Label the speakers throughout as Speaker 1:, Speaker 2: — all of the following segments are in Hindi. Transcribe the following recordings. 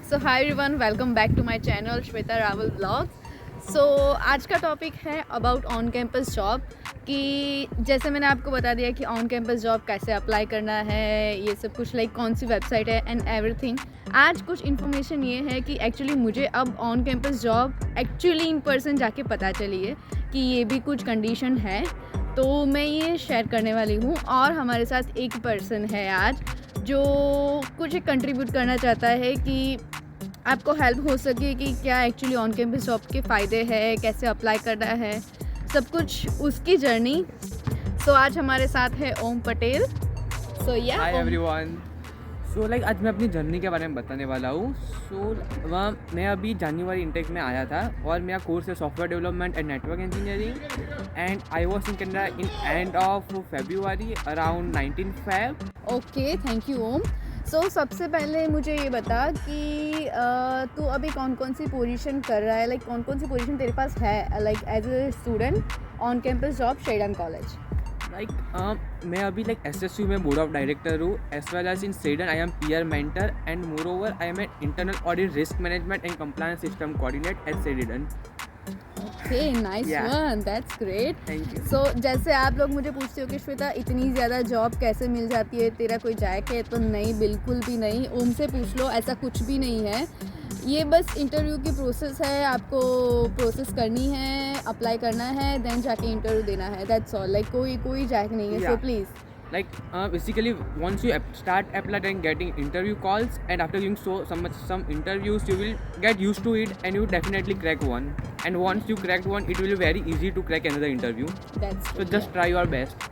Speaker 1: So hi everyone, welcome back to my channel Shweta Rawal blogs. So आज का टॉपिक है अबाउट ऑन कैंपस जॉब कि जैसे मैंने आपको बता दिया कि ऑन कैंपस जॉब कैसे अप्लाई करना है, ये सब कुछ लाइक कौन सी वेबसाइट है एंड एवरीथिंग। आज कुछ इन्फॉर्मेशन ये है कि एक्चुअली मुझे अब on campus job actually in person जाके पता चली है कि ये भी कुछ कंडीशन है, तो मैं ये शेयर करने वाली हूँ। और हमारे साथ एक पर्सन है आज जो कुछ कंट्रीब्यूट करना चाहता है कि आपको हेल्प हो सके कि क्या एक्चुअली ऑन कैंपस जॉब के फ़ायदे हैं, कैसे अप्लाई करना है, सब कुछ उसकी जर्नी। सो आज हमारे साथ है ओम पटेल। सो या
Speaker 2: हाय एवरीवन। सो लाइक आज मैं अपनी जर्नी के बारे में बताने वाला हूँ। मैं अभी जनवरी इंटेक में आया था और मेरा कोर्स है software development and network engineering and I was in Canada in end of February around 19 Feb.
Speaker 1: Okay, thank you Om. So सबसे पहले मुझे ये बता कि तू अभी कौन कौन सी पोजीशन कर रहा है, लाइक कौन कौन सी पोजीशन तेरे पास है like as a student on campus job Sheridan college.
Speaker 2: मैं अभी लाइक एसएसयू में बोर्ड ऑफ डायरेक्टर हूँ as well as in Sheridan I am PR mentor and moreover I am an internal audit risk management and compliance system coordinate at Sheridan.
Speaker 1: Okay, nice one, that's great.
Speaker 2: Thank you.
Speaker 1: So जैसे आप लोग मुझे पूछते हो कि श्वेता इतनी ज़्यादा जॉब कैसे मिल जाती है, तेरा कोई जायक है? तो नहीं, बिल्कुल भी नहीं। ओम से पूछ लो, ऐसा कुछ भी नहीं है। ये बस इंटरव्यू की प्रोसेस है, आपको प्रोसेस करनी है, अप्लाई करना है, देन जाके इंटरव्यू देना है, दैट्स ऑल। लाइक कोई जायक नहीं है। So please
Speaker 2: Basically, once you start applying and getting interview calls, and after giving some interviews, you will get used to it, and you definitely crack one. And once you crack one, it will be very easy to crack another interview.
Speaker 1: That's
Speaker 2: So just try your best.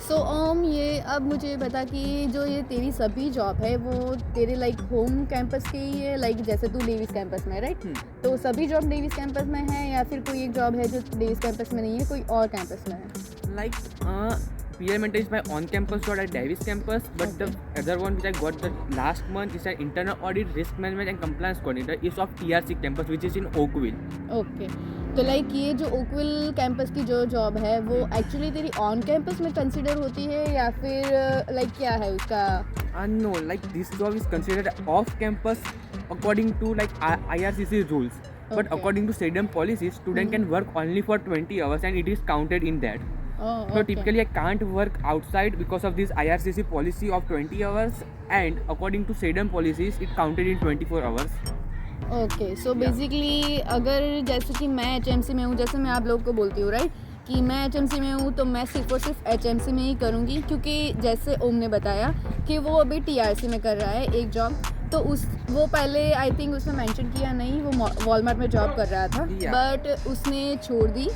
Speaker 1: सो ये अब मुझे बता कि जो ये तेरी सभी जॉब है वो तेरे लाइक होम कैंपस के ही है, लाइक जैसे तू डेविस कैंपस में, राइट? तो सभी जॉब डेविस कैंपस में है या फिर कोई एक जॉब है जो डेविस कैंपस में नहीं है, कोई और कैंपस में है?
Speaker 2: Like, PR Mentor is my on-campus job at Davis campus, but the other one which I got the last month is an internal audit, risk management and compliance coordinator is of TRC campus which is in Oakville.
Speaker 1: Okay, तो लाइक ये जो ओकविल कैंपस की जो जॉब है वो एक्चुअली तेरी ऑन कैंपस में कंसिडर होती है या फिर लाइक क्या है उसका?
Speaker 2: No, like this job is considered off campus according to like IRCC rules. But
Speaker 1: Okay.
Speaker 2: according to SEDAM policies, student can work only for 20 hours and it is counted in that. So typically I can't work outside because of this IRCC policy of 20 hours and according to SEDAM policies it counted in 24 hours.
Speaker 1: Okay, so basically अगर जैसे कि मैं HMC में हूँ, जैसे मैं आप लोगों को बोलती हूँ राइट कि मैं HMC में हूँ, तो मैं सिर्फ और सिर्फ HMC में ही करूँगी, क्योंकि जैसे ओम ने बताया कि वो अभी TRC में कर रहा है एक जॉब, तो वो पहले आई थिंक उसने मेंशन किया नहीं, वो वॉलमार्ट में जॉब कर रहा था, बट उसने छोड़ दी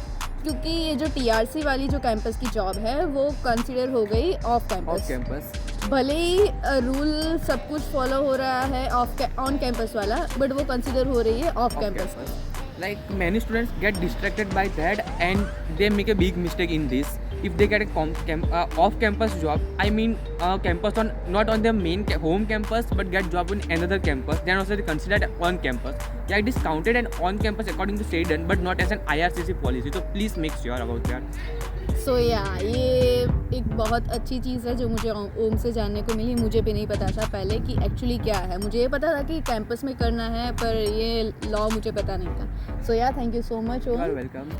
Speaker 1: क्योंकि ये जो TRC वाली जो कैंपस की जॉब है वो कंसिडर हो गई ऑफ
Speaker 2: Off
Speaker 1: कैंपस।
Speaker 2: campus.
Speaker 1: भले ही रूल सब कुछ फॉलो हो रहा है ऑन कैंपस वाला, बट वो कंसिडर हो रही है of
Speaker 2: Off
Speaker 1: campus.
Speaker 2: campus. Like many students get distracted by that and they make a big mistake in this. If they get a off-campus job, I mean campus on not on their main home campus but get job on another campus, then also they considered on campus. Yeah, it is counted and on campus according to SEDAN but not as an IRCC policy. So please make sure about that.
Speaker 1: सो या ये एक बहुत अच्छी चीज़ है जो मुझे ओम से जानने को मिली। मुझे भी नहीं पता था पहले कि एक्चुअली क्या है। मुझे ये पता था कि कैंपस में करना है, पर ये लॉ मुझे पता नहीं था। सो या thank you so much
Speaker 2: You
Speaker 1: ओम।
Speaker 2: are welcome.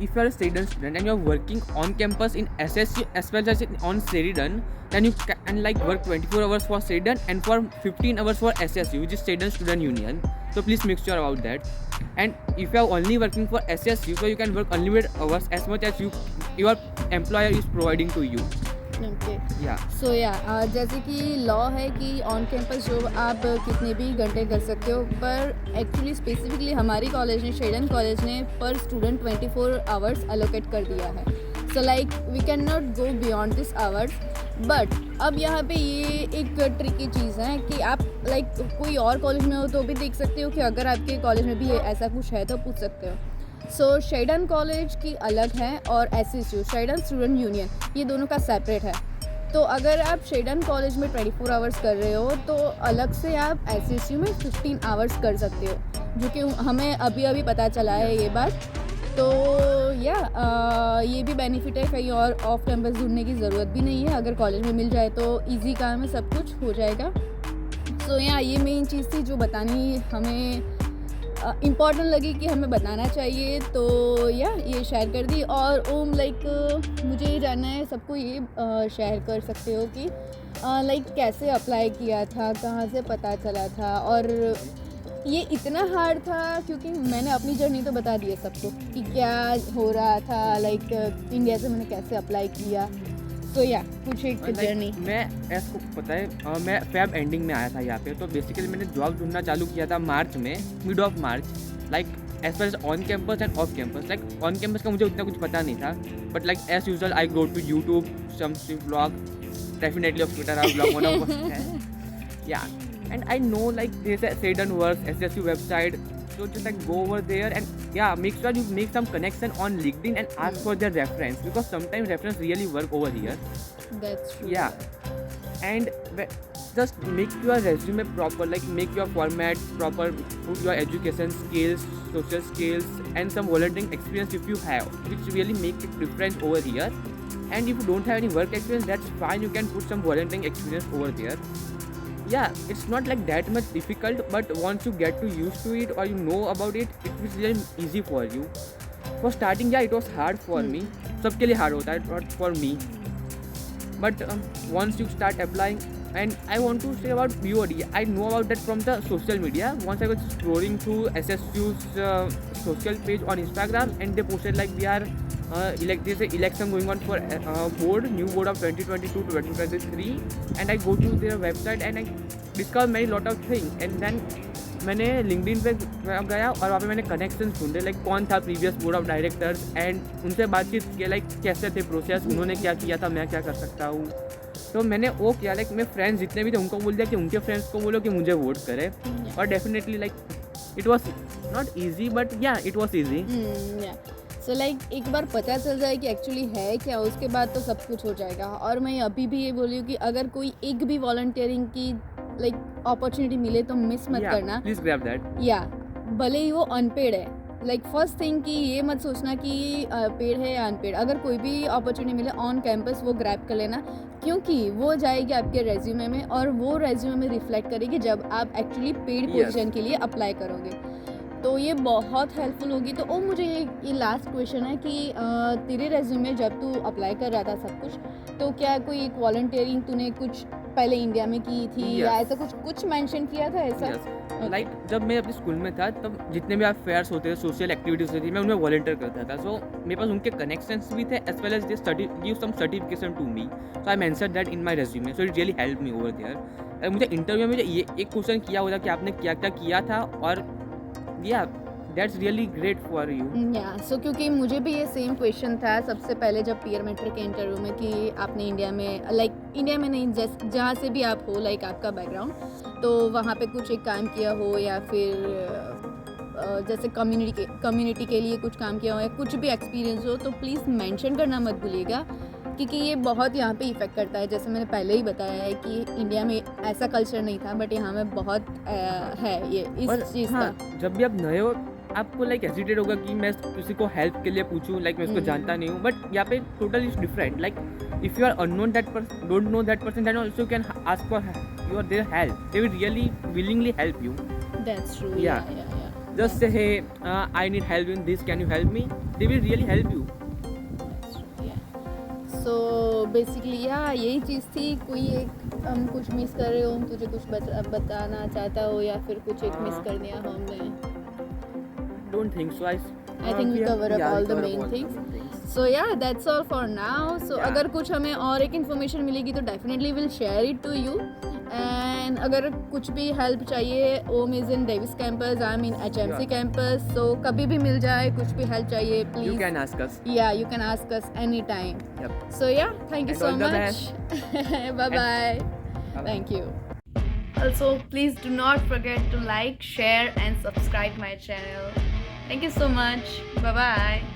Speaker 2: If you are a SEDAN student and you are working on campus in SSU as well as on SEDAN, then you can like work 24 hours for SEDAN and for 15 hours for SSU, which is SEDAN Student Union. So please make sure about that. And if you are only working for SSU, so you can work unlimited hours as much as your employer is providing to you.
Speaker 1: Okay,
Speaker 2: Yeah.
Speaker 1: सो या जैसे कि लॉ है कि ऑन कैंपस जॉब आप कितने भी घंटे कर सकते हो, पर एक्चुअली स्पेसिफिकली हमारी कॉलेज ने, शेडन कॉलेज ने पर स्टूडेंट 24 आवर्स एलोकेट कर दिया है। So like we can not go beyond this hours. But अब यहाँ पे ये एक ट्रिकी चीज़ है कि आप लाइक कोई और कॉलेज में हो तो भी देख सकते हो कि अगर आपके कॉलेज में भी ऐसा कुछ है तो पूछ सकते हो। सो शेडन कॉलेज की अलग है और SSU शेडन स्टूडेंट यूनियन, ये दोनों का सेपरेट है। तो अगर आप शेडन कॉलेज में 24 आवर्स कर रहे हो तो अलग से आप SSU में 15 आवर्स कर सकते हो, जो कि हमें अभी अभी पता चला है ये बात। तो या ये भी बेनिफिट है, कहीं और ऑफ कैंपस ढूंढने की ज़रूरत भी नहीं है। अगर कॉलेज में मिल जाए तो इजी काम है, सब कुछ हो जाएगा। सो या ये मेन चीज़ थी जो बतानी हमें इम्पॉर्टेंट लगी कि हमें बताना चाहिए, तो या ये शेयर कर दी। और ओम लाइक मुझे ये जानना है, सबको ये शेयर कर सकते हो कि लाइक कैसे अप्लाई किया था, कहाँ से पता चला था, और ये इतना हार्ड था क्योंकि मैंने अपनी जर्नी तो बता दी है सबको कि क्या हो रहा था, लाइक इंडिया से मैंने कैसे अप्लाई किया। तो या कुछ एक जर्नी।
Speaker 2: मैं ऐसा पता है मैं फेब एंडिंग में आया था यहाँ पे, तो बेसिकली मैंने जॉब ढूंढना चालू किया था मार्च में, mid of March, like as well as on campus and off campus. Like on campus का मुझे उतना कुछ पता नहीं था, but like as usual I go to YouTube, some vlog, definitely of Twitter I vlog one of या, and I know like there's a Sweden Works SSU website, so just like go over there and yeah, make sure you make some connection on LinkedIn and ask for their reference, because sometimes reference really work over here.
Speaker 1: That's true.
Speaker 2: Yeah, and just make your resume proper, like make your format proper, put your education skills, social skills and some volunteering experience if you have, which really make a difference over here. And if you don't have any work experience, that's fine, you can put some volunteering experience over there. Yeah, it's not like that much difficult, but once you get to used to it or you know about it, it will be really easy for you. For starting, yeah, it was hard for me. सबके लिए hard होता है, not for me. But once you start applying, and I want to say about BOD, I know about that from the social media. Once I was scrolling through SSU's social page on Instagram, and they posted like we are there's an election going on for board, new board of 2022 to 2023, and I go to their website and I discover many lot of things, and then मैंने लिंक्डइन पे गया और वहाँ पे मैंने कनेक्शन ढूंढे, लाइक कौन था previous board of directors, and उनसे बातचीत की, लाइक कैसे थे प्रोसेस, उन्होंने क्या किया था, मैं क्या कर सकता हूँ। तो मैंने वो किया, लाइक मेरे फ्रेंड्स जितने भी थे उनको बोल दिया कि उनके फ्रेंड्स को बोलो कि मुझे वोट करे, और definitely like it was not easy, but yeah it was easy.
Speaker 1: So like एक बार पता चल जाए कि एक्चुअली है क्या, उसके बाद तो सब कुछ हो जाएगा। और मैं अभी भी ये बोली हूँ कि अगर कोई एक भी वॉलंटियरिंग की लाइक अपॉर्चुनिटी मिले तो मिस मत करना।
Speaker 2: Please grab that.
Speaker 1: या भले ही वो अनपेड है, लाइक फर्स्ट थिंग कि ये मत सोचना कि पेड है या अनपेड। अगर कोई भी अपॉर्चुनिटी मिले ऑन कैंपस, वो ग्रैब कर लेना, क्योंकि वो जाएगी आपके रेज्यूमे में, और वो रेज्यूमे में रिफ्लेक्ट करेगी जब आप एक्चुअली पेड पोजीशन के लिए अप्लाई करोगे। तो ये बहुत हेल्पफुल होगी। तो मुझे ये लास्ट क्वेश्चन है कि तेरे रेज्यूमे जब तू अप्लाई कर रहा था सब कुछ, तो क्या कोई एक वॉलंटियरिंग तूने कुछ पहले इंडिया में की थी या ऐसा कुछ मेंशन किया था ऐसा?
Speaker 2: लाइक जब मैं अपने स्कूल में था तब जितने भी आप फेयर्स होते थे, सोशल एक्टिविटीज होती थी, मैं उनमें वॉलंटियर करता था। सो मेरे पास उनके कनेक्शंस भी थे, as well as they study give some certification to me, so I mention that in my resume, so it really help me over there. मुझे इंटरव्यू में ये एक क्वेश्चन किया होता कि आपने क्या क्या किया था, और या that's really great for you.
Speaker 1: या सो क्योंकि मुझे भी ये सेम क्वेश्चन था सबसे पहले जब पीयर मेंटर के इंटरव्यू में कि आपने इंडिया में, लाइक इंडिया में नहीं, जहाँ से भी आप हो, लाइक आपका बैकग्राउंड, तो वहाँ पे कुछ एक काम किया हो, या फिर जैसे कम्युनिटी के लिए कुछ काम किया हो, या कुछ भी एक्सपीरियंस हो, तो प्लीज़ मेंशन करना मत भूलिएगा, क्योंकि ये बहुत यहाँ पे इफ़ेक्ट करता है। जैसे मैंने पहले ही बताया है कि इंडिया में ऐसा कल्चर नहीं था, बट यहाँ में बहुत है ये इस चीज़ का।
Speaker 2: जब भी आप नए हो, आपको लाइक हेजिटेट होगा कि मैं किसी को हेल्प के लिए पूछूं, लाइक मैं उसको जानता नहीं हूँ, बट यहाँ पे total is different. Like if you are unknown that person, don't know that person, then also can ask for your their help, they will really willingly help you.
Speaker 1: That's true.
Speaker 2: Yeah just say hey I need help in this, can you help me, they will really help you.
Speaker 1: So basically यही चीज़ थी। कोई एक हम कुछ मिस कर रहे हो, तुझे कुछ बताना चाहता हो, या फिर कुछ एक मिस कर दिया हो हमने?
Speaker 2: Don't think so.
Speaker 1: I think we cover up all the main things. So yeah, that's all for now. So अगर कुछ हमें और एक इन्फॉर्मेशन मिलेगी तो definitely will share it to you. And अगर कुछ भी हेल्प चाहिए, Om is in Davis campus, I am in HMC campus, so कभी भी मिल जाए, कुछ भी हेल्प चाहिए please
Speaker 2: You can ask us.
Speaker 1: Yeah, you can ask us anytime.
Speaker 2: Yep.
Speaker 1: So yeah, thank you
Speaker 2: And
Speaker 1: so
Speaker 2: all the
Speaker 1: much. Bye bye. Thank you. Also, please do not forget to like, share and subscribe my channel. Thank you so much. Bye bye.